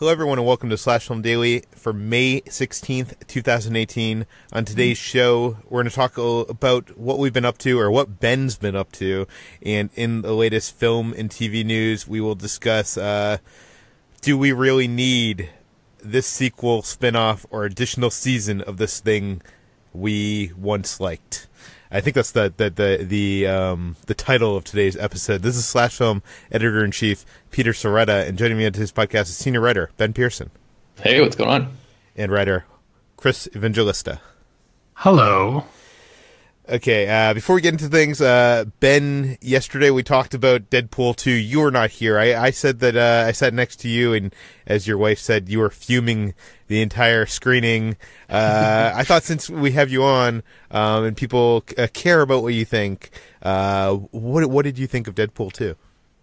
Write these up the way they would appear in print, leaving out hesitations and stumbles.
Hello, everyone, and welcome to Slash Film Daily for May 16th, 2018. On today's show, we're going to talk about what we've been up to, or what Ben's been up to. And in the latest film and TV news, we will discuss, do we really need this sequel, spin-off, or additional season of this thing we once liked? I think that's the title of today's episode. This is Slash Film Editor-in-Chief Peter Sciretta, and joining me on today's podcast is Senior Writer Ben Pearson. Hey, what's going on? And Writer Chris Evangelista. Hello. Okay, before we get into things, Ben, yesterday we talked about Deadpool 2. You were not here. I said that I sat next to you, and as your wife said, you were fuming the entire screening. I thought since we have you on, and people care about what you think, what did you think of Deadpool 2?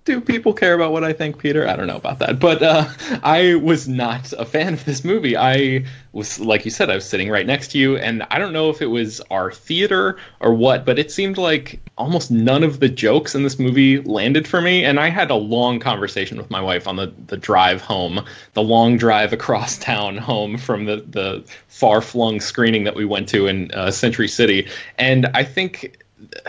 Do people care about what I think, Peter? I don't know about that. But I was not a fan of this movie. I was, like you said, I was sitting right next to you, and I don't know if it was our theater or what, but it seemed like almost none of the jokes in this movie landed for me. And I had a long conversation with my wife on the drive home, the long drive across town home from the far-flung screening that we went to in Century City. And I think,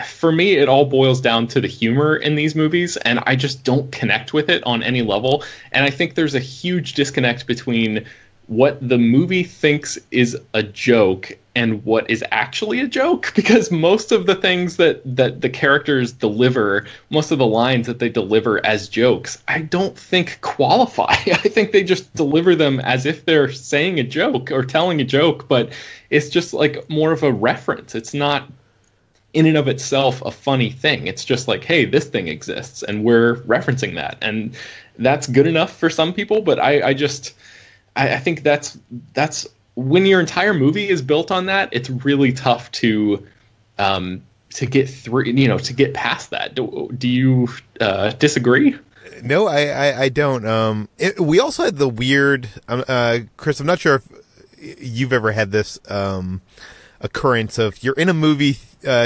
for me, it all boils down to the humor in these movies, and I just don't connect with it on any level. And I think there's a huge disconnect between what the movie thinks is a joke and what is actually a joke, because most of the things that the characters deliver, most of the lines that they deliver as jokes, I don't think qualify. I think they just deliver them as if they're saying a joke or telling a joke, but it's just like more of a reference. It's not in and of itself a funny thing. It's just like, hey, this thing exists and we're referencing that, and that's good enough for some people. But I think that's when your entire movie is built on that, it's really tough to get through, to get past that. Do you disagree? No, I don't. We also had the weird, Chris, I'm not sure if you've ever had this occurrence of you're in a movie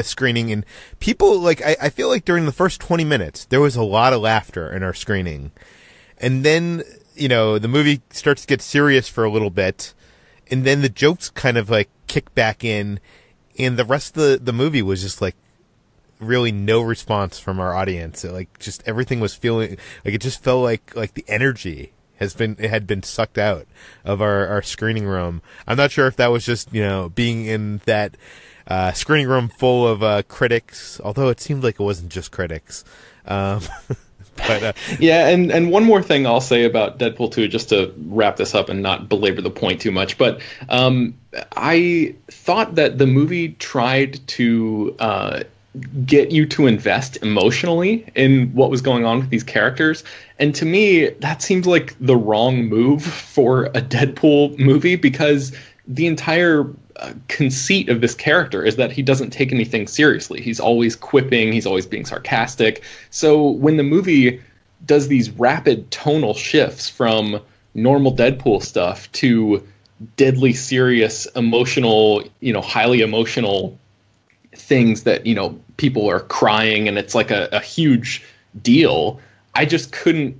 screening, and people, like, I feel like during the first 20 minutes there was a lot of laughter in our screening, and then the movie starts to get serious for a little bit, and then the jokes kind of like kick back in, and the rest of the movie was just like really no response from our audience. Like, just everything was feeling like, it just felt like the energy had been sucked out of our screening room. I'm not sure if that was just, being in that screening room full of critics, although it seemed like it wasn't just critics. But yeah, and one more thing I'll say about Deadpool 2, just to wrap this up and not belabor the point too much, but I thought that the movie tried to get you to invest emotionally in what was going on with these characters. And to me, that seems like the wrong move for a Deadpool movie, because the entire conceit of this character is that he doesn't take anything seriously. He's always quipping, he's always being sarcastic. So when the movie does these rapid tonal shifts from normal Deadpool stuff to deadly serious, emotional, highly emotional things that, people are crying and it's like a huge deal, I did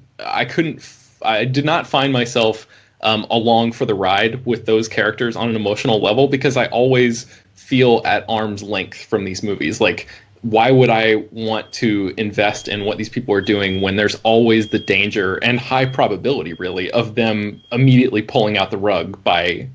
not find myself along for the ride with those characters on an emotional level, because I always feel at arm's length from these movies. Like, why would I want to invest in what these people are doing when there's always the danger and high probability, really, of them immediately pulling out the rug by,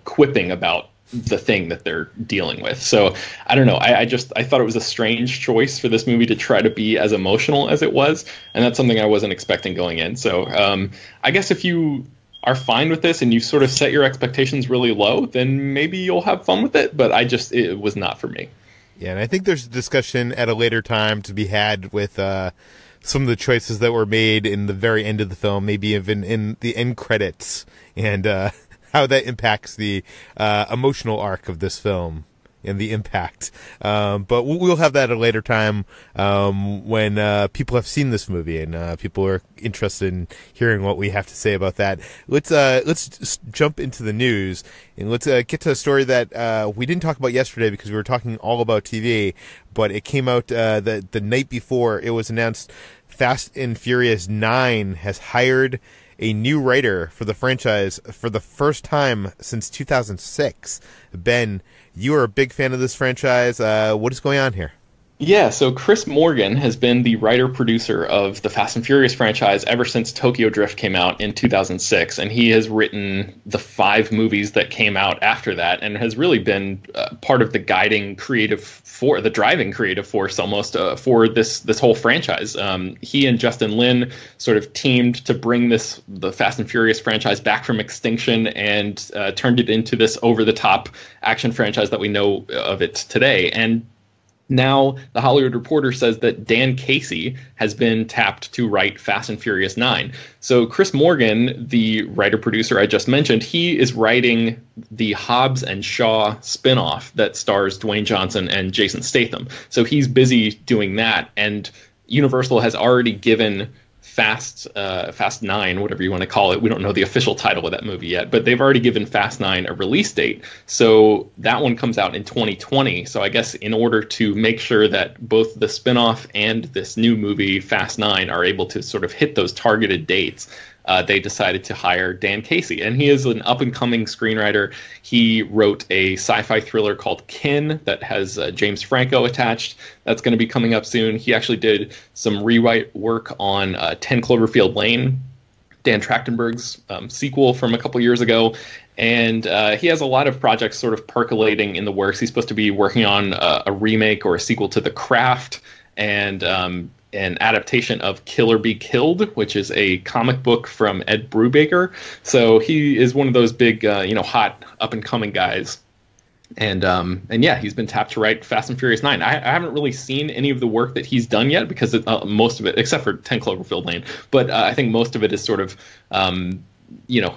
quipping about the thing that they're dealing with. So I don't know. I thought it was a strange choice for this movie to try to be as emotional as it was, and that's something I wasn't expecting going in. So I guess if you are fine with this and you sort of set your expectations really low, then maybe you'll have fun with it. But it was not for me. Yeah, and I think there's a discussion at a later time to be had with some of the choices that were made in the very end of the film, maybe even in the end credits, and how that impacts the emotional arc of this film and the impact. But we'll have that at a later time when people have seen this movie and people are interested in hearing what we have to say about that. Let's just jump into the news, and let's get to a story that we didn't talk about yesterday because we were talking all about TV, but it came out the night before. It was announced Fast and Furious 9 has hired a new writer for the franchise for the first time since 2006. Ben, you are a big fan of this franchise. What is going on here? Yeah, so Chris Morgan has been the writer-producer of the Fast and Furious franchise ever since Tokyo Drift came out in 2006, and he has written the 5 movies that came out after that, and has really been part of the guiding creative force, the driving creative force almost for this whole franchise. He and Justin Lin sort of teamed to bring the Fast and Furious franchise back from extinction and turned it into this over-the-top action franchise that we know of it today. And now, The Hollywood Reporter says that Dan Casey has been tapped to write Fast and Furious 9. So Chris Morgan, the writer-producer I just mentioned, he is writing the Hobbs and Shaw spinoff that stars Dwayne Johnson and Jason Statham. So he's busy doing that, and Universal has already given Fast 9, whatever you want to call it. We don't know the official title of that movie yet, but they've already given Fast 9 a release date. So that one comes out in 2020. So I guess in order to make sure that both the spinoff and this new movie, Fast 9, are able to sort of hit those targeted dates, they decided to hire Dan Casey. And he is an up-and-coming screenwriter. He wrote a sci-fi thriller called Kin that has James Franco attached. That's going to be coming up soon. He actually did some rewrite work on 10 Cloverfield Lane, Dan Trachtenberg's sequel from a couple years ago. And he has a lot of projects sort of percolating in the works. He's supposed to be working on a remake or a sequel to The Craft, and an adaptation of Kill or Be Killed, which is a comic book from Ed Brubaker. So he is one of those big, hot up-and-coming guys. And yeah, he's been tapped to write Fast and Furious 9. I haven't really seen any of the work that he's done yet, because most of it, except for 10 Cloverfield Lane, but I think most of it is sort of...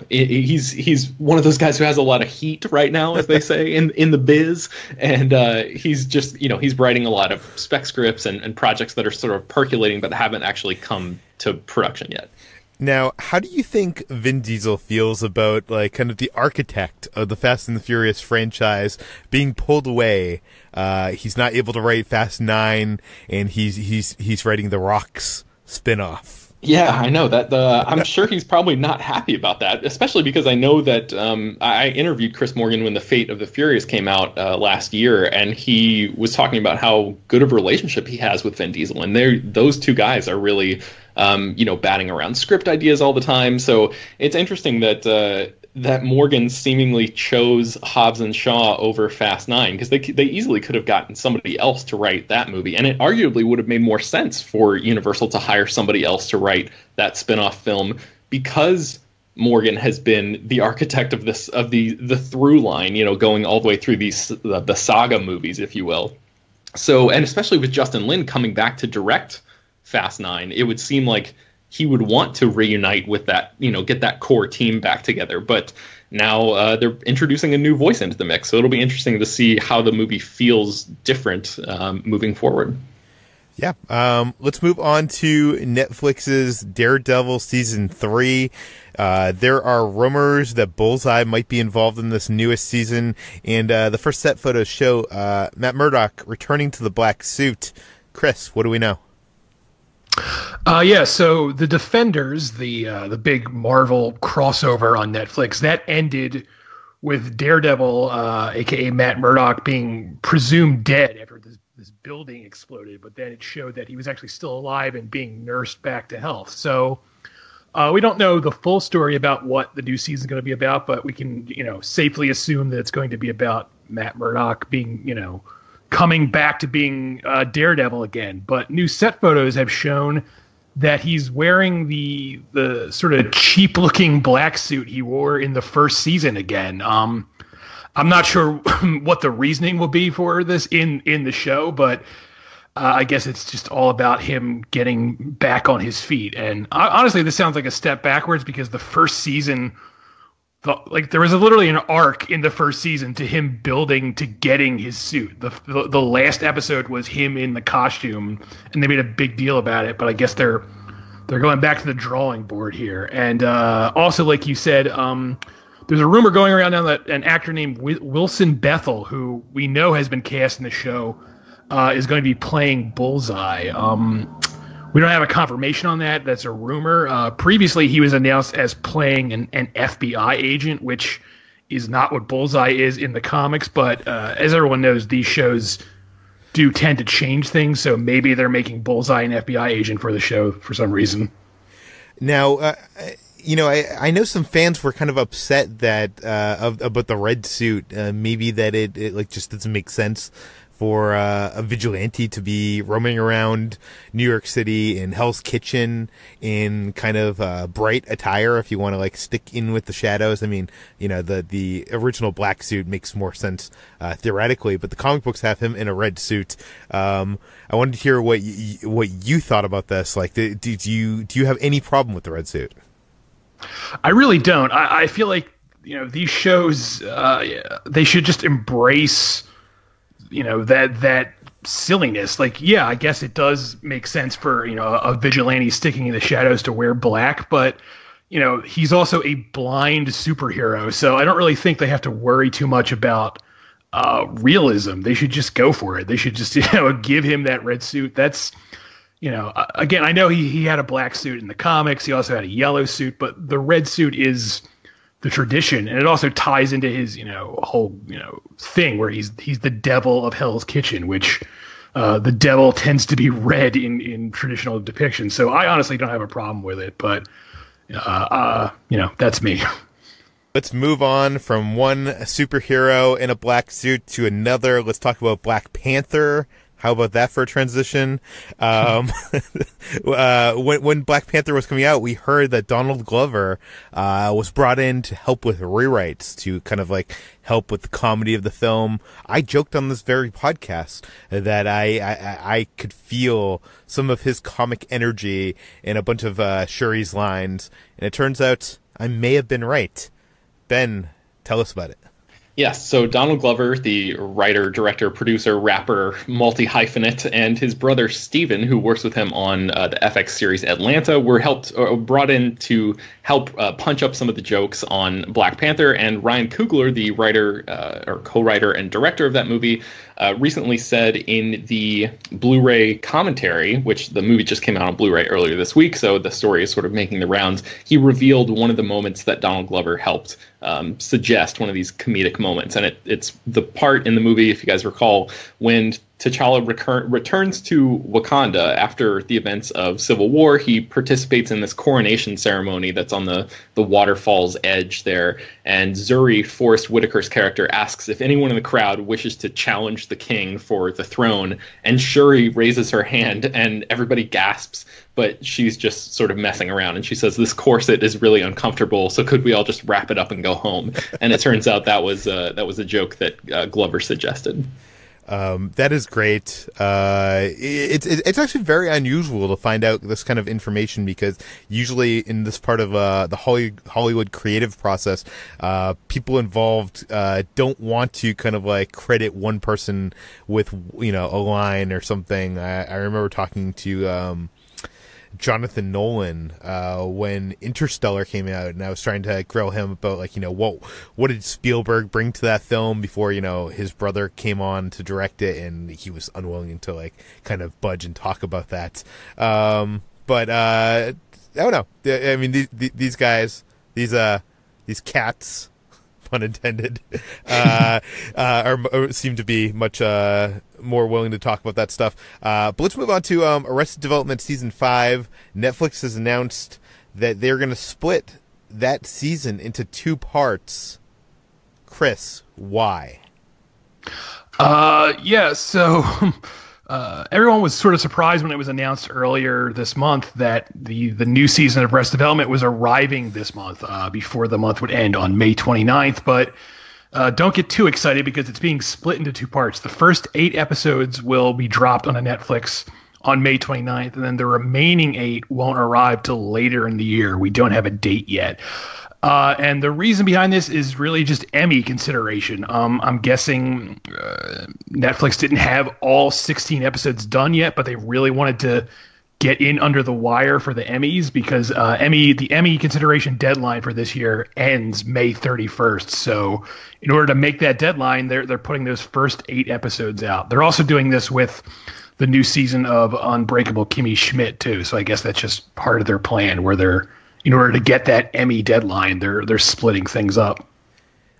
he's one of those guys who has a lot of heat right now, as they say in the biz, and he's just he's writing a lot of spec scripts and projects that are sort of percolating but haven't actually come to production yet. Now, how do you think Vin Diesel feels about kind of the architect of the Fast and the Furious franchise being pulled away? He's not able to write Fast 9, and he's writing The Rock's spinoff. Yeah, I know that. I'm sure he's probably not happy about that, especially because I know that I interviewed Chris Morgan when The Fate of the Furious came out last year, and he was talking about how good of a relationship he has with Vin Diesel, and those two guys are really, batting around script ideas all the time. So it's interesting that Morgan seemingly chose Hobbs and Shaw over Fast 9, because they easily could have gotten somebody else to write that movie, and it arguably would have made more sense for Universal to hire somebody else to write that spin-off film, because Morgan has been the architect of the through line, going all the way through the saga movies, if you will. So, and especially with Justin Lin coming back to direct Fast 9, it would seem like he would want to reunite with that, get that core team back together. But now they're introducing a new voice into the mix. So it'll be interesting to see how the movie feels different moving forward. Yeah. Let's move on to Netflix's Daredevil Season 3. There are rumors that Bullseye might be involved in this newest season. And the first set photos show Matt Murdock returning to the black suit. Chris, what do we know? So The Defenders, the big Marvel crossover on Netflix, that ended with Daredevil, aka Matt Murdock, being presumed dead after this building exploded, but then it showed that he was actually still alive and being nursed back to health. So we don't know the full story about what the new season is going to be about, but we can safely assume that it's going to be about Matt Murdock being coming back to being Daredevil again. But new set photos have shown that he's wearing the sort of cheap-looking black suit he wore in the first season again. I'm not sure what the reasoning will be for this in the show, but I guess it's just all about him getting back on his feet. And honestly, this sounds like a step backwards, because the first season... there was literally an arc in the first season to him building to getting his suit. The last episode was him in the costume, and they made a big deal about it. But I guess they're going back to the drawing board here. And also, like you said, there's a rumor going around now that an actor named Wilson Bethel, who we know has been cast in the show, is going to be playing Bullseye. We don't have a confirmation on that. That's a rumor. Previously, he was announced as playing an FBI agent, which is not what Bullseye is in the comics. But as everyone knows, these shows do tend to change things. So maybe they're making Bullseye an FBI agent for the show for some reason. Now, I know some fans were kind of upset that about the red suit. Maybe that it like just doesn't make sense for a vigilante to be roaming around New York City in Hell's Kitchen in kind of bright attire. If you want to like stick in with the shadows, I mean, the original black suit makes more sense theoretically, but the comic books have him in a red suit. I wanted to hear what you thought about this. Like, do you have any problem with the red suit? I really don't. I feel like these shows they should just embrace that silliness. Like, yeah, I guess it does make sense for a vigilante sticking in the shadows to wear black, but he's also a blind superhero, so I don't really think they have to worry too much about realism. They should just go for it. They should just give him that red suit. That's again, I know he had a black suit in the comics. He also had a yellow suit, but the red suit is the tradition, and it also ties into his whole thing where he's the devil of Hell's Kitchen, which the devil tends to be red in traditional depictions. So I honestly don't have a problem with it, but that's me. Let's move on from one superhero in a black suit to another. Let's talk about Black Panther. How about that for a transition? When Black Panther was coming out, we heard that Donald Glover was brought in to help with rewrites, to kind of like help with the comedy of the film. I joked on this very podcast that I could feel some of his comic energy in a bunch of Shuri's lines, and it turns out I may have been right. Ben, tell us about it. Yes, so Donald Glover, the writer, director, producer, rapper, multi-hyphenate, and his brother Steven, who works with him on the FX series Atlanta, were brought in to help punch up some of the jokes on Black Panther. And Ryan Coogler, the writer or co-writer and director of that movie, recently said in the Blu-ray commentary, which the movie just came out on Blu-ray earlier this week, so the story is sort of making the rounds, he revealed one of the moments that Donald Glover helped suggest, one of these comedic moments. And it's the part in the movie, if you guys recall, when T'Challa returns to Wakanda after the events of Civil War. He participates in this coronation ceremony that's on the waterfall's edge there. And Zuri, Forrest Whitaker's character, asks if anyone in the crowd wishes to challenge the king for the throne. And Shuri raises her hand and everybody gasps, but she's just sort of messing around. And she says, "This corset is really uncomfortable, so could we all just wrap it up and go home?" And it turns out that was a joke that Glover suggested. That is great. It's actually very unusual to find out this kind of information, because usually in this part of the Hollywood creative process, people involved don't want to kind of like credit one person with a line or something. I remember talking to Jonathan Nolan when Interstellar came out, and I was trying to grill him about what did Spielberg bring to that film before his brother came on to direct it, and he was unwilling to like kind of budge and talk about that. But I don't know. I mean, these guys, these cats, pun intended, seem to be much more willing to talk about that stuff. But let's move on to Arrested Development Season 5. Netflix has announced that they're going to split that season into 2 parts. Chris, why? So everyone was sort of surprised when it was announced earlier this month that the new season of Arrested Development was arriving this month, before the month would end on May 29th. But don't get too excited, because it's being split into 2 parts. The first 8 episodes will be dropped on Netflix on May 29th, and then the remaining 8 won't arrive till later in the year. We don't have a date yet. And the reason behind this is really just Emmy consideration. I'm guessing Netflix didn't have all 16 episodes done yet, but they really wanted to get in under the wire for the Emmys, because the Emmy consideration deadline for this year ends May 31st. So in order to make that deadline, they're putting those first 8 episodes out. They're also doing this with the new season of Unbreakable Kimmy Schmidt too. So I guess that's just part of their plan, where they're, in order to get that Emmy deadline, they're splitting things up.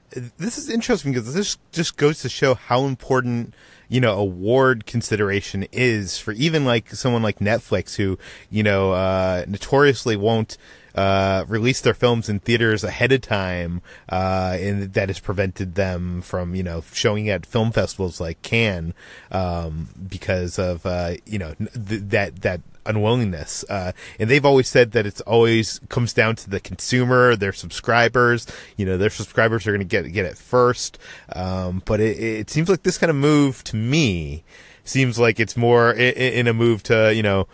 This is interesting because this just goes to show how important, award consideration is for even like someone like Netflix, who, notoriously won't release their films in theaters ahead of time, and that has prevented them from, showing at film festivals like Cannes, because of, that unwillingness. And they've always said that it's always comes down to the consumer, their subscribers. Their subscribers are going to get it first. But it seems like this kind of move to me seems like it's more in a move to,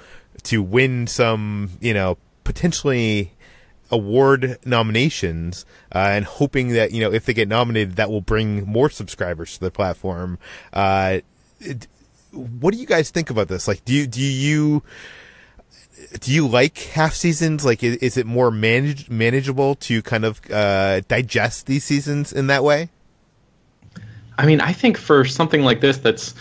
to win some, potentially award nominations, and hoping that, if they get nominated, that will bring more subscribers to the platform. What do you guys think about this? Like, do you like half seasons? Like, is it more manageable to kind of digest these seasons in that way? I mean, I think for something like this, that's,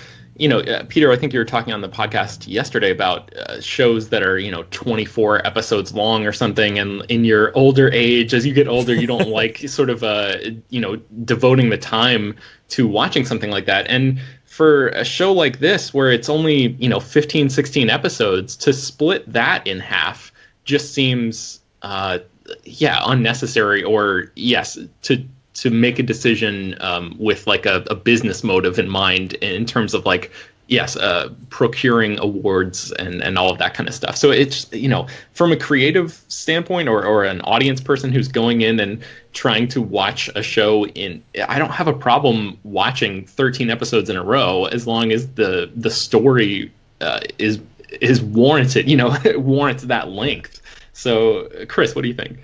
Peter, I think you were talking on the podcast yesterday about shows that are, 24 episodes long or something. And in your older age, as you get older, you don't like sort of, devoting the time to watching something like that. And for a show like this, where it's only, 15, 16 episodes, to split that in half just seems, unnecessary, or yes, to make a decision with like a business motive in mind, in terms of like, yes, procuring awards and all of that kind of stuff. So it's, from a creative standpoint, or an audience person who's going in and trying to watch a show I don't have a problem watching 13 episodes in a row, as long as the story is warranted, it warrants that length. So Chris, what do you think?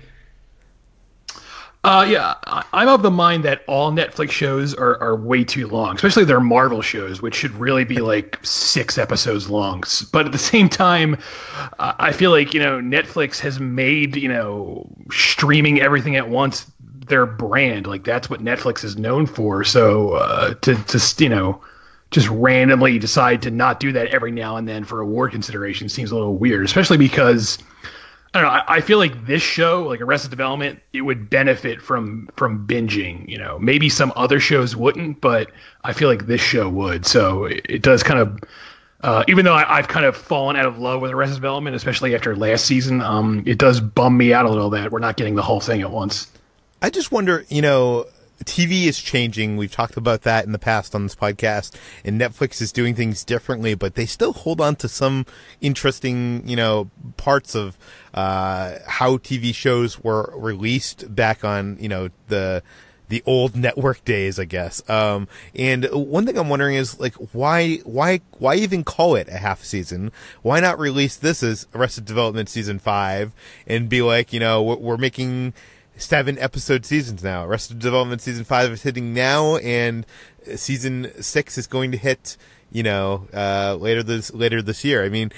I'm of the mind that all Netflix shows are way too long, especially their Marvel shows, which should really be like 6 episodes long. But at the same time, I feel like, Netflix has made, streaming everything at once their brand. Like, that's what Netflix is known for. So to just randomly decide to not do that every now and then for award consideration seems a little weird, especially because, I don't know, I feel like this show, like Arrested Development, it would benefit from binging. Maybe some other shows wouldn't, but I feel like this show would. So it does kind of, even though I've kind of fallen out of love with Arrested Development, especially after last season, it does bum me out a little that we're not getting the whole thing at once. I just wonder, TV is changing. We've talked about that in the past on this podcast, and Netflix is doing things differently, but they still hold on to some interesting, parts of how TV shows were released back on, the old network days, I guess. And one thing I'm wondering is, like, why even call it a half season? Why not release this as Arrested Development season 5 and be like, we're making 7 episode seasons now. Arrested Development season 5 is hitting now, and season 6 is going to hit, later this year. I mean,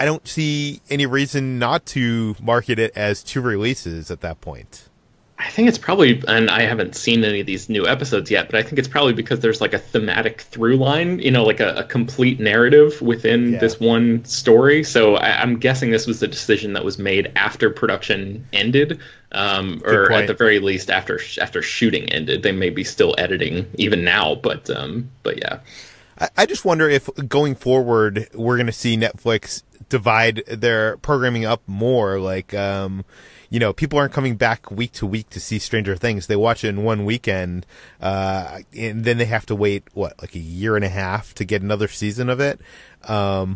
I don't see any reason not to market it as 2 releases at that point. I think it's probably, and I haven't seen any of these new episodes yet, but I think it's probably because there's like a thematic through line, like a complete narrative within this one story. So I'm guessing this was the decision that was made after production ended, or at the very least after shooting ended. They may be still editing even now, but yeah. I just wonder if going forward we're going to see Netflix divide their programming up more, like, people aren't coming back week to week to see Stranger Things. They watch it in one weekend, and then they have to wait, like a year and a half to get another season of it. I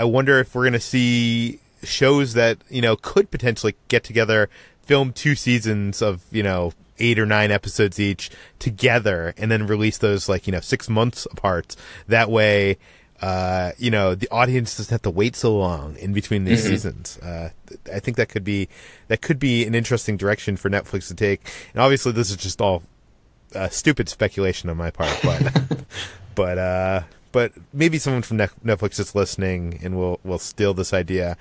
wonder if we're going to see shows that, could potentially get together, film 2 seasons of, 8 or 9 episodes each together, and then release those 6 months apart. That way, the audience doesn't have to wait so long in between these seasons. I think that could be an interesting direction for Netflix to take. And obviously, this is just all stupid speculation on my part, but maybe someone from Netflix is listening and will steal this idea.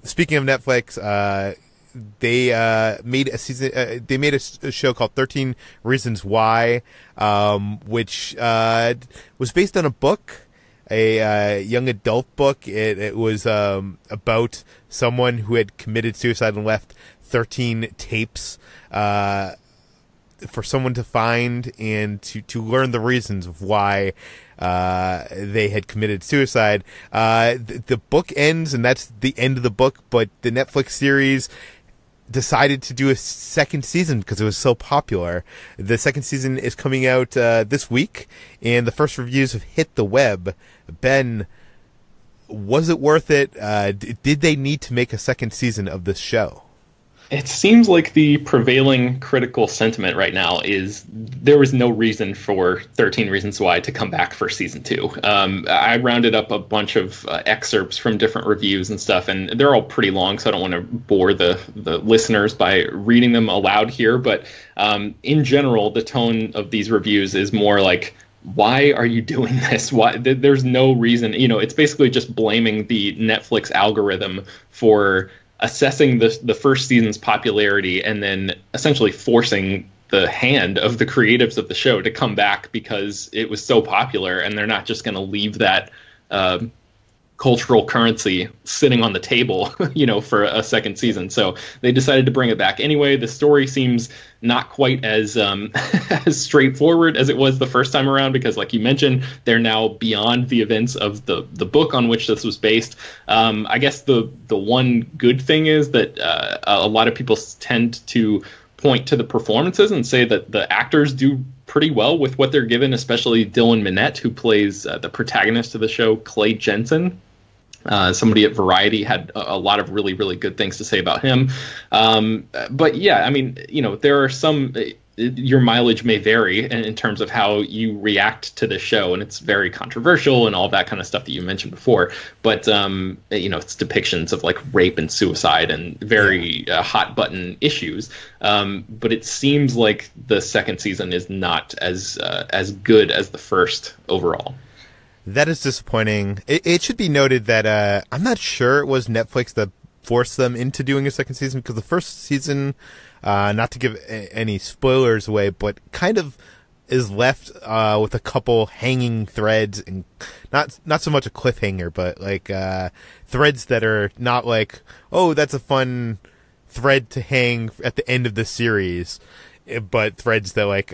Speaking of Netflix, they made a season. They made a show called 13 Reasons Why, which was based on a book. a young adult book. It was about someone who had committed suicide and left 13 tapes for someone to find and to learn the reasons of why they had committed suicide. The book ends, and that's the end of the book, but the Netflix series decided to do a second season because it was so popular. The second season is coming out this week, and the first reviews have hit the web. Ben, was it worth it? Did they need to make a second season of this show? It seems like the prevailing critical sentiment right now is there was no reason for 13 Reasons Why to come back for season 2. I rounded up a bunch of excerpts from different reviews and stuff, and they're all pretty long, so I don't want to bore the listeners by reading them aloud here. But in general, the tone of these reviews is more like, why are you doing this? Why? There's no reason. It's basically just blaming the Netflix algorithm for assessing the first season's popularity and then essentially forcing the hand of the creatives of the show to come back because it was so popular, and they're not just going to leave that cultural currency sitting on the table, for a second season. So they decided to bring it back anyway. The story seems not quite as as straightforward as it was the first time around because, like you mentioned, they're now beyond the events of the book on which this was based. I guess the one good thing is that a lot of people tend to point to the performances and say that the actors do pretty well with what they're given, especially Dylan Minnette, who plays the protagonist of the show, Clay Jensen. Somebody at Variety had a lot of really, really good things to say about him. But yeah, I mean, there are some, your mileage may vary in terms of how you react to the show, and it's very controversial and all that kind of stuff that you mentioned before. But, it's depictions of like rape and suicide and very hot button issues. But it seems like the second season is not as good as the first overall. That is disappointing. It should be noted that I'm not sure it was Netflix that forced them into doing a second season, because the first season, not to give any spoilers away, but kind of is left with a couple hanging threads, and not so much a cliffhanger, but like threads that are not like, oh, that's a fun thread to hang at the end of the series, but threads that like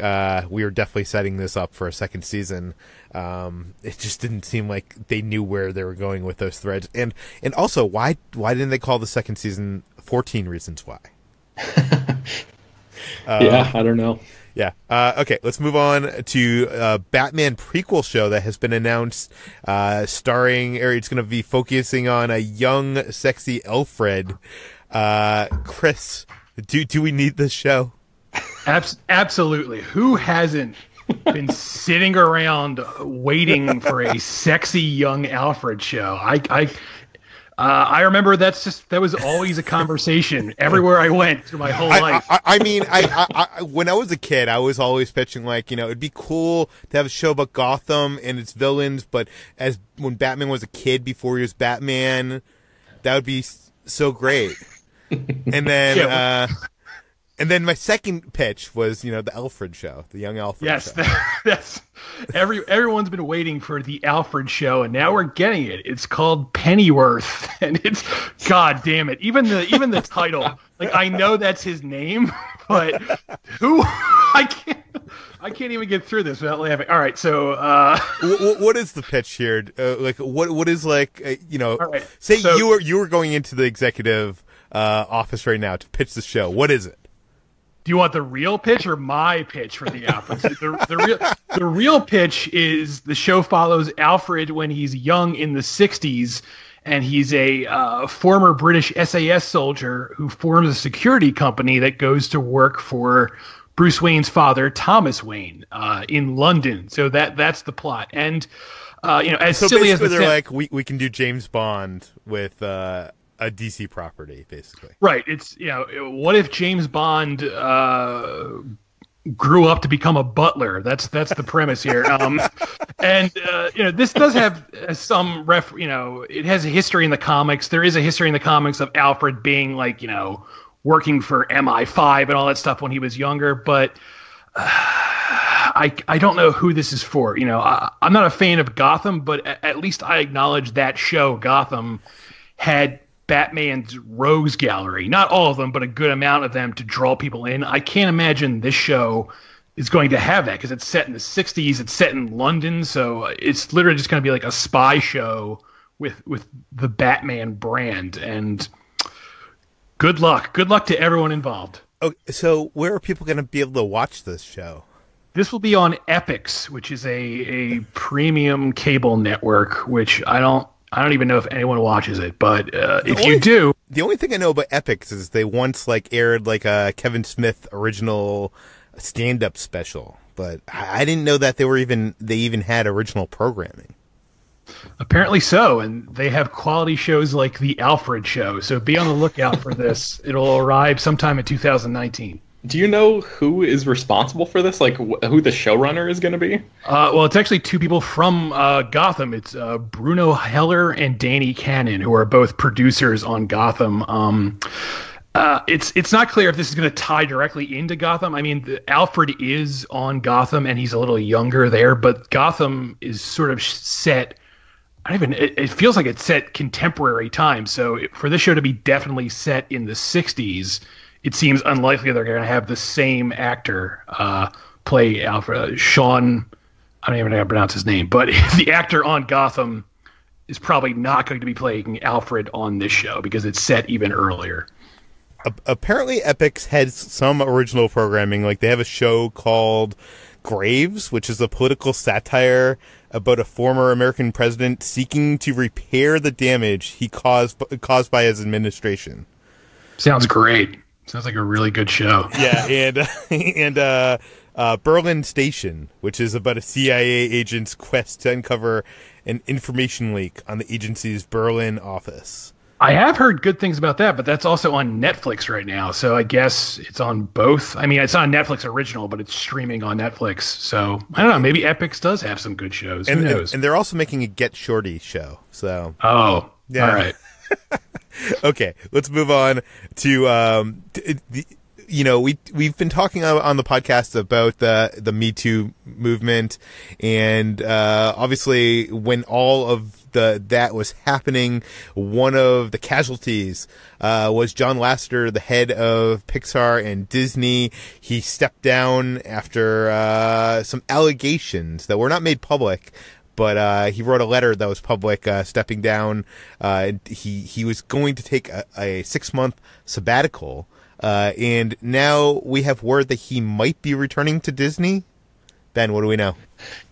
we were definitely setting this up for a second season. It just didn't seem like they knew where they were going with those threads. And also, why didn't they call the second season 14 Reasons Why? Yeah, I don't know. Yeah. Okay, let's move on to a Batman prequel show that has been announced, starring, or it's going to be focusing on a young, sexy Alfred. Chris, do we need this show? Absolutely. Who hasn't been sitting around waiting for a sexy young Alfred show? I remember that was always a conversation everywhere I went through my whole life. I mean, when I was a kid, I was always pitching like, it'd be cool to have a show about Gotham and its villains, but when Batman was a kid before he was Batman, that would be so great. And then, and then my second pitch was, the Alfred show, the young Alfred show. Yes, that's everyone's been waiting for the Alfred show, and now we're getting it. It's called Pennyworth, and it's, god damn it, even the title. Like, I know that's his name, but who? I can't even get through this without laughing. All right, so what is the pitch here? Like, what is like, All right, say so, you were going into the executive office right now to pitch the show. What is it? Do you want the real pitch or my pitch for the Alfred? The real pitch is the show follows Alfred when he's young in the 60s, and he's a former British SAS soldier who forms a security company that goes to work for Bruce Wayne's father, Thomas Wayne, in London. So that's the plot. And as so silly as they're like, we can do James Bond with a DC property, basically. Right. It's, what if James Bond grew up to become a butler? That's the premise here. And this does have some it has a history in the comics. There is a history in the comics of Alfred being like, working for MI5 and all that stuff when he was younger. But I don't know who this is for. I'm not a fan of Gotham, but at least I acknowledge that show, Gotham, had Batman's rogues gallery. Not all of them, but a good amount of them to draw people in. I can't imagine this show is going to have that because it's set in the 60s. It's set in London, so it's literally just going to be like a spy show with the Batman brand. And good luck. Good luck to everyone involved. Oh, so where are people going to be able to watch this show? This will be on Epix, which is a premium cable network, which I don't even know if anyone watches it, but if you do... The only thing I know about Epix is they once aired a Kevin Smith original stand-up special, but I didn't know that they even had original programming. Apparently so, and they have quality shows like The Alfred Show, so be on the lookout for this. It'll arrive sometime in 2019. Do you know who is responsible for this? Who the showrunner is going to be? Well, it's actually two people from Gotham. It's Bruno Heller and Danny Cannon, who are both producers on Gotham. It's not clear if this is going to tie directly into Gotham. I mean, Alfred is on Gotham, and he's a little younger there, but Gotham is sort of set... It feels like it's set contemporary time, so for this show to be definitely set in the 60s... It seems unlikely they're going to have the same actor play Alfred. Sean, I don't even know how to pronounce his name, but the actor on Gotham is probably not going to be playing Alfred on this show because it's set even earlier. Apparently, Epix has some original programming. They have a show called Graves, which is a political satire about a former American president seeking to repair the damage he caused by his administration. Sounds great. Sounds like a really good show. Yeah, and Berlin Station, which is about a CIA agent's quest to uncover an information leak on the agency's Berlin office. I have heard good things about that, but that's also on Netflix right now, so I guess it's on both. I mean, it's on Netflix original, but it's streaming on Netflix, so I don't know. Maybe Epix does have some good shows. Who knows? And they're also making a Get Shorty show, so... Oh, yeah. All right. Okay, let's move on to we've been talking on the podcast about the Me Too movement, and obviously when all of that was happening, one of the casualties was John Lasseter, the head of Pixar and Disney. He stepped down after some allegations that were not made public. But he wrote a letter that was public, stepping down. He was going to take a 6-month sabbatical, and now we have word that he might be returning to Disney. Ben, what do we know?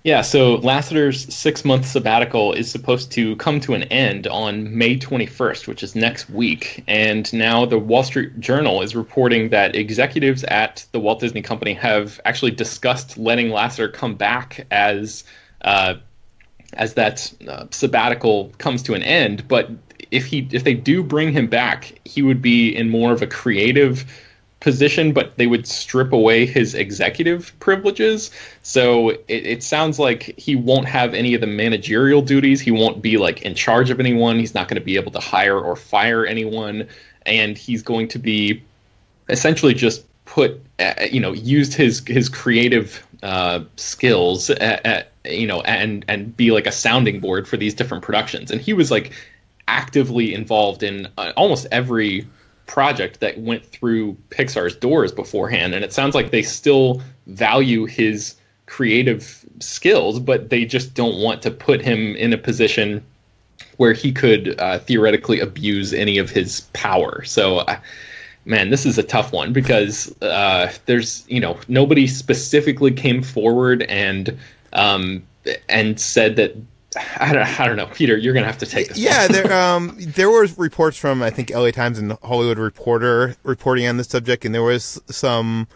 Yeah, so Lasseter's 6-month sabbatical is supposed to come to an end on May 21st, which is next week. And now the Wall Street Journal is reporting that executives at the Walt Disney Company have actually discussed letting Lasseter come back as that sabbatical comes to an end, but if they do bring him back, he would be in more of a creative position, but they would strip away his executive privileges. So it sounds like he won't have any of the managerial duties. He won't be in charge of anyone. He's not going to be able to hire or fire anyone, and he's going to be essentially just used his creative skills and be a sounding board for these different productions. And he was actively involved in almost every project that went through Pixar's doors beforehand. And it sounds like they still value his creative skills, but they just don't want to put him in a position where he could theoretically abuse any of his power. So man, this is a tough one because there's nobody specifically came forward and said that. I don't know, Peter. You're gonna have to take this. Yeah, there was reports from I think LA Times and Hollywood Reporter reporting on this subject, and there was some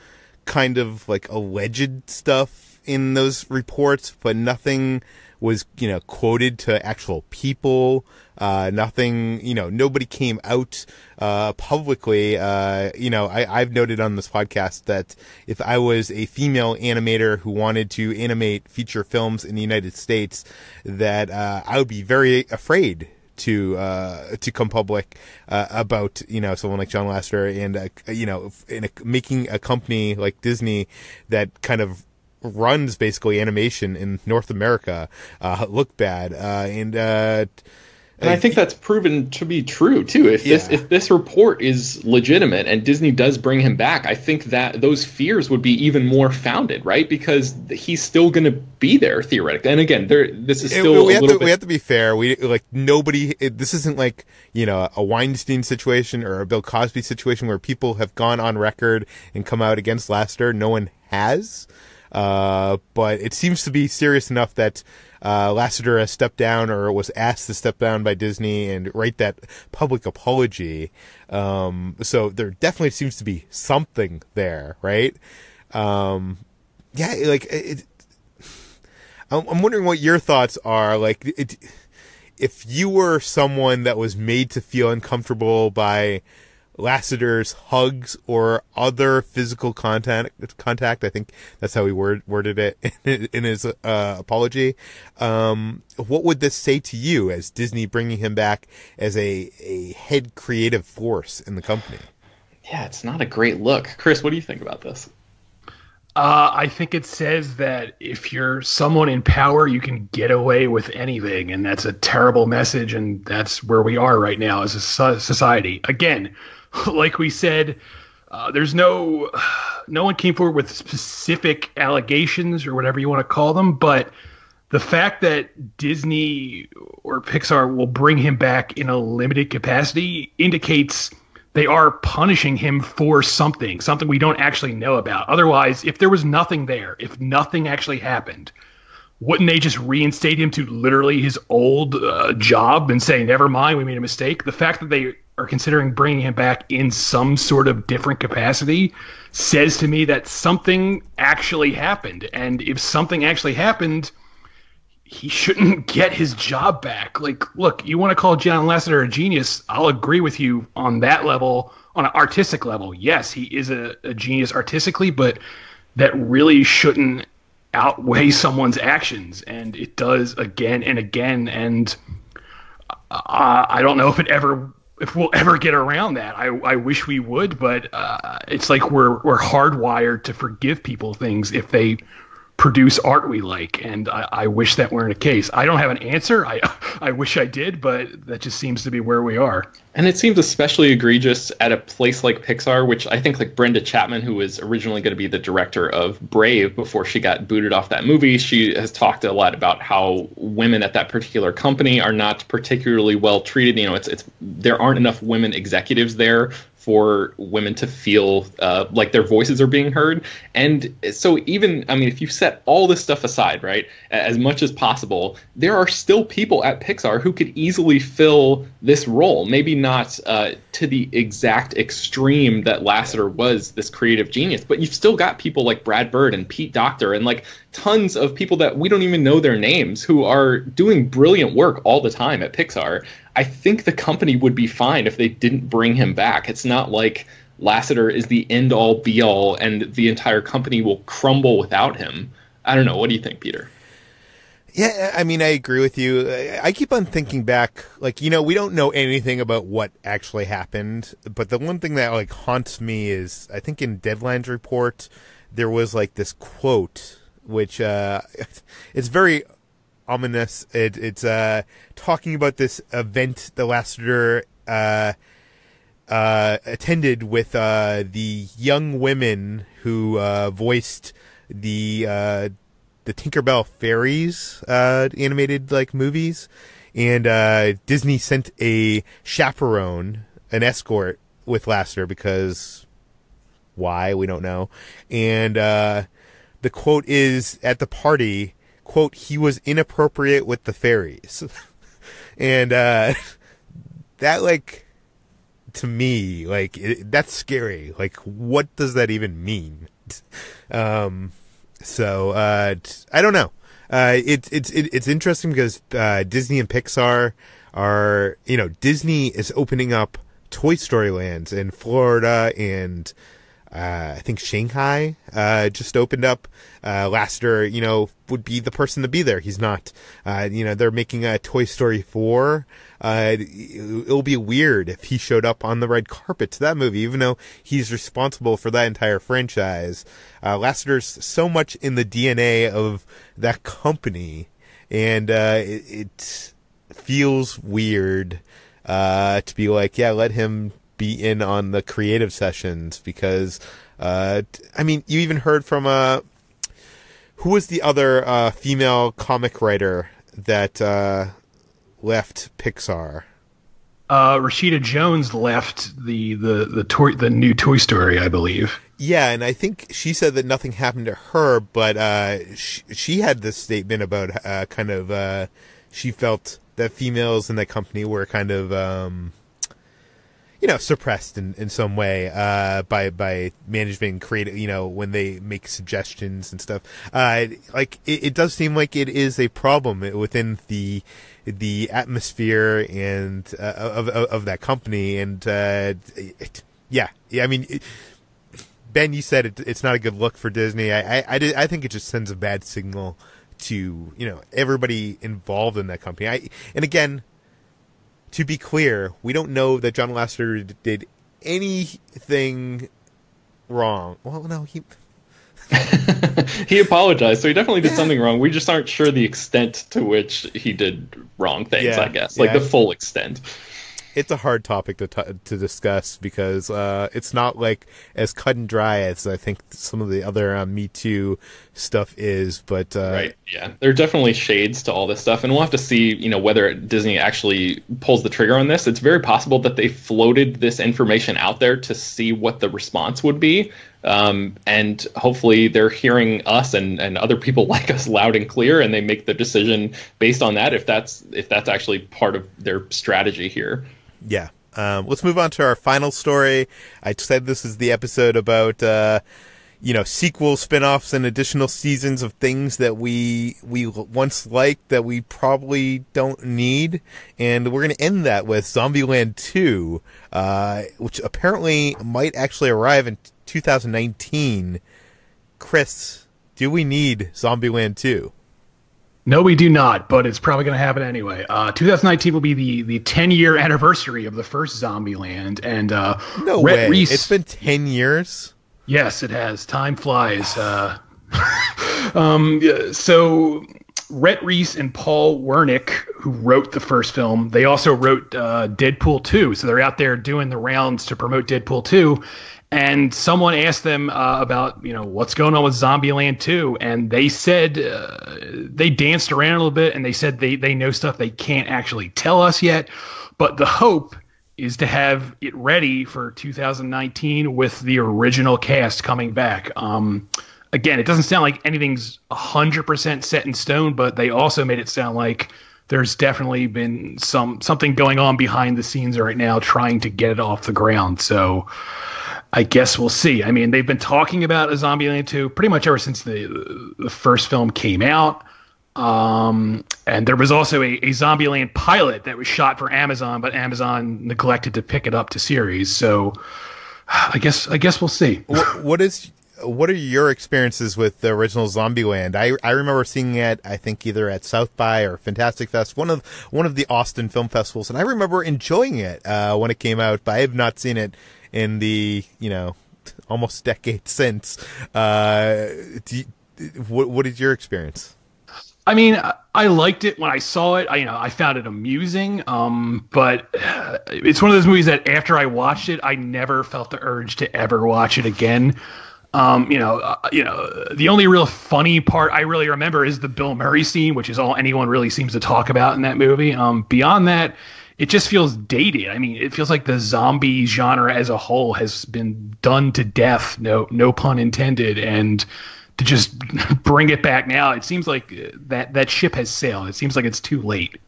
kind of alleged stuff in those reports, but nothing was quoted to actual people. Nothing, nobody came out publicly. I've noted on this podcast that if I was a female animator who wanted to animate feature films in the United States, that I would be very afraid to come public about someone like John Lasseter and making a company like Disney that kind of runs basically animation in North America look bad, and I think that's proven to be true too. If this report is legitimate and Disney does bring him back, I think that those fears would be even more founded, right? Because he's still going to be there theoretically. And again, this is still we have to be fair. This isn't like, a Weinstein situation or a Bill Cosby situation where people have gone on record and come out against Lasseter. No one has. But it seems to be serious enough that Lasseter has stepped down or was asked to step down by Disney and write that public apology. So there definitely seems to be something there, right? I'm wondering what your thoughts are. If you were someone that was made to feel uncomfortable by Lasseter's hugs or other physical contact, I think that's how he worded it in his apology. What would this say to you as Disney bringing him back as a head creative force in the company? Yeah, it's not a great look. Chris, what do you think about this? I think it says that if you're someone in power, you can get away with anything, and that's a terrible message, and that's where we are right now as a society. Again, like we said, there's no one came forward with specific allegations or whatever you want to call them, but the fact that Disney or Pixar will bring him back in a limited capacity indicates they are punishing him for something we don't actually know about. Otherwise, if there was nothing there, if nothing actually happened, wouldn't they just reinstate him to literally his old job and say, never mind, we made a mistake? The fact that they are considering bringing him back in some sort of different capacity says to me that something actually happened. And if something actually happened, he shouldn't get his job back. Look, you want to call John Lasseter a genius, I'll agree with you on that level, on an artistic level. Yes, he is a genius artistically, but that really shouldn't outweigh someone's actions. And it does again and again. And I don't know if we'll ever get around that. I wish we would, but it's like we're hardwired to forgive people things if they produce art we like, and I wish that weren't the case. I don't have an answer. I wish I did, but that just seems to be where we are. And it seems especially egregious at a place like Pixar, which I think like Brenda Chapman, who was originally going to be the director of Brave before she got booted off that movie, she has talked a lot about how women at that particular company are not particularly well treated. There aren't enough women executives there for women to feel like their voices are being heard. And so if you set all this stuff aside, right, as much as possible, there are still people at Pixar who could easily fill this role. Maybe not to the exact extreme that Lasseter was this creative genius, but you've still got people like Brad Bird and Pete Docter and like tons of people that we don't even know their names who are doing brilliant work all the time at Pixar. I think the company would be fine if they didn't bring him back. It's not like Lasseter is the end-all, be-all, and the entire company will crumble without him. I don't know. What do you think, Peter? Yeah, I agree with you. I keep on thinking back, we don't know anything about what actually happened, but the one thing that, haunts me is, I think in Deadline's report, there was, this quote, which, it's very ominous. It's talking about this event that Lasseter attended with the young women who voiced the Tinkerbell Fairies animated movies, and Disney sent a chaperone, an escort with Lasseter because why, we don't know. And the quote is at the party, quote, "He was inappropriate with the fairies." And that to me, that's scary. What does that even mean? So I don't know. It's interesting because Disney and Pixar are, Disney is opening up Toy Story lands in Florida and I think Shanghai just opened up. Lasseter, would be the person to be there. He's not. They're making a Toy Story 4. It'll be weird if he showed up on the red carpet to that movie, even though he's responsible for that entire franchise. Lasseter's so much in the DNA of that company, and it feels weird to be like, yeah, let him be in on the creative sessions, because you even heard from who was the other female comic writer that left Pixar? Rashida Jones left the new Toy Story, I believe. Yeah, and I think she said that nothing happened to her, but she had this statement about she felt that females in that company were kind of suppressed in some way by management and creative, when they make suggestions and stuff. It does seem like it is a problem within the atmosphere and of that company. And Ben, you said it's not a good look for Disney. I think it just sends a bad signal to everybody involved in that company. And again, to be clear, we don't know that John Lasseter did anything wrong. Well, no, he he apologized, so he definitely did something wrong. We just aren't sure the extent to which he did wrong things, I guess. The full extent. It's a hard topic to discuss, because it's not like as cut and dry as I think some of the other Me Too stuff is. But right, yeah, there are definitely shades to all this stuff, and we'll have to see, whether Disney actually pulls the trigger on this. It's very possible that they floated this information out there to see what the response would be, and hopefully they're hearing us and other people like us loud and clear, and they make the decision based on that, if that's actually part of their strategy here. Yeah. Let's move on to our final story. I said this is the episode about, sequel spin-offs and additional seasons of things that we once liked that we probably don't need. And we're going to end that with Zombieland 2, which apparently might actually arrive in 2019. Chris, do we need Zombieland 2? No, we do not, but it's probably going to happen anyway. 2019 will be the 10-year anniversary of the first Zombieland, and no Rhett way. Reese, it's been 10 years? Yes, it has. Time flies. So Rhett Reese and Paul Wernick, who wrote the first film, they also wrote Deadpool 2, so they're out there doing the rounds to promote Deadpool 2. And someone asked them about, what's going on with Zombieland 2, and they said they danced around a little bit, and they said they know stuff they can't actually tell us yet, but the hope is to have it ready for 2019 with the original cast coming back. Again, it doesn't sound like anything's 100% set in stone, but they also made it sound like there's definitely been something going on behind the scenes right now trying to get it off the ground. So I guess we'll see. I mean, they've been talking about a Zombieland 2 pretty much ever since the first film came out. And there was also a Zombieland pilot that was shot for Amazon, but Amazon neglected to pick it up to series. So I guess we'll see. What are your experiences with the original Zombieland? I remember seeing it, I think either at South by or Fantastic Fest, one of the Austin film festivals, and I remember enjoying it when it came out, but I have not seen it in the almost decade since. What is your experience? I mean, I liked it when I saw it. I found it amusing. But it's one of those movies that after I watched it, I never felt the urge to ever watch it again. The only real funny part I really remember is the Bill Murray scene, which is all anyone really seems to talk about in that movie. Beyond that, it just feels dated. I mean, it feels like the zombie genre as a whole has been done to death. No pun intended. And to just bring it back now, it seems like that ship has sailed. It seems like it's too late.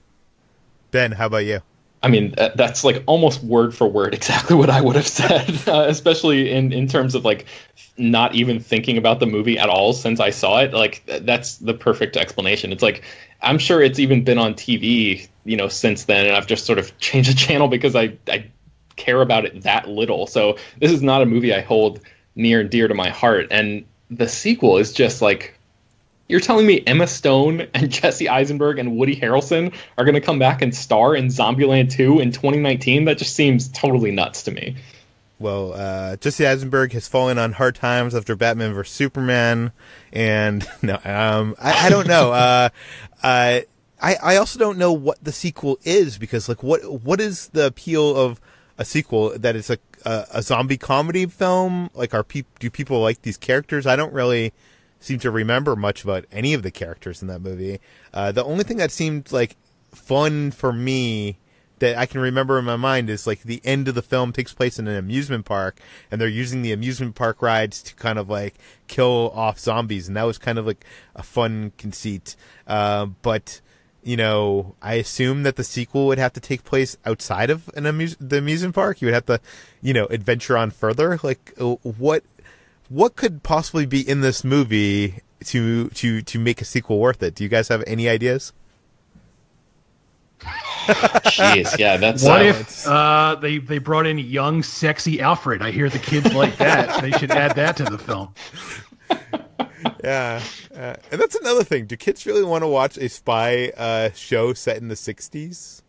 Ben, how about you? I mean, that's like almost word for word exactly what I would have said, especially in terms of like not even thinking about the movie at all since I saw it. Like, that's the perfect explanation. It's like, I'm sure it's even been on TV, since then, and I've just sort of changed the channel because I care about it that little. So this is not a movie I hold near and dear to my heart. And the sequel is just like, you're telling me Emma Stone and Jesse Eisenberg and Woody Harrelson are going to come back and star in Zombieland 2 in 2019? That just seems totally nuts to me. Well, Jesse Eisenberg has fallen on hard times after Batman vs Superman, and no, I don't know. I also don't know what the sequel is, because like what is the appeal of a sequel that is a zombie comedy film? Like, do people like these characters? I don't really seem to remember much about any of the characters in that movie. The only thing that seemed like fun for me that I can remember in my mind is like the end of the film takes place in an amusement park, and they're using the amusement park rides to kind of like kill off zombies, and that was kind of like a fun conceit. But you know, I assume that the sequel would have to take place outside of the amusement park. You would have to, you know, adventure on further. Like, what could possibly be in this movie to make a sequel worth it? Do you guys have any ideas? Jeez, yeah, that's what if they brought in young, sexy Alfred? I hear the kids like that. They should add that to the film. Yeah, and that's another thing. Do kids really want to watch a spy show set in the 60s?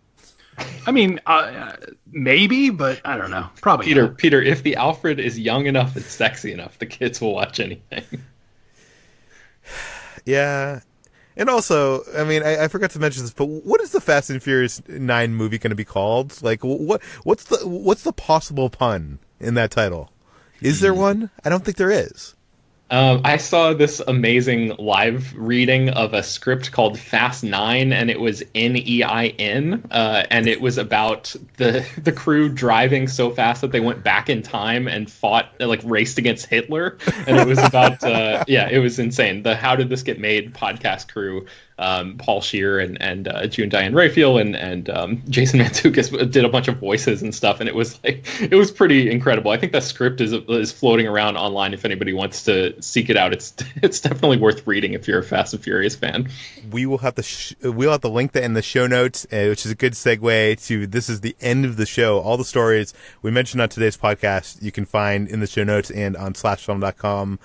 I mean, maybe, but I don't know. Probably Peter. not. Peter, if the Alfred is young enough and sexy enough, the kids will watch anything. Yeah, and also, I mean, I forgot to mention this, but what is the Fast and Furious 9 movie going to be called? Like, what's the possible pun in that title? Is there one? I don't think there is. I saw this amazing live reading of a script called Fast 9, and it was Nein, and it was about the crew driving so fast that they went back in time and fought, like, raced against Hitler. And it was about, it was insane. The How Did This Get Made podcast crew, Paul Scheer and June Diane Raphael and Jason Mantzoukas did a bunch of voices and stuff, and it was pretty incredible. I think that script is floating around online if anybody wants to seek it out. It's definitely worth reading if you're a Fast and Furious fan. We will have we'll have to link that in the show notes, which is a good segue to this is the end of the show. All the stories we mentioned on today's podcast you can find in the show notes and on slashfilm.com.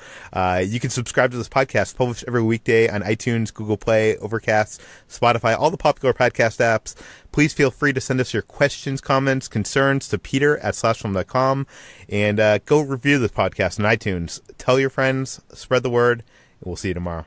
You can subscribe to this podcast, published every weekday on iTunes, Google Play, Overcast, Spotify, all the popular podcast apps. Please feel free to send us your questions, comments, concerns to peter@slashfilm.com, and go review this podcast on iTunes. Tell your friends, spread the word, and we'll see you tomorrow.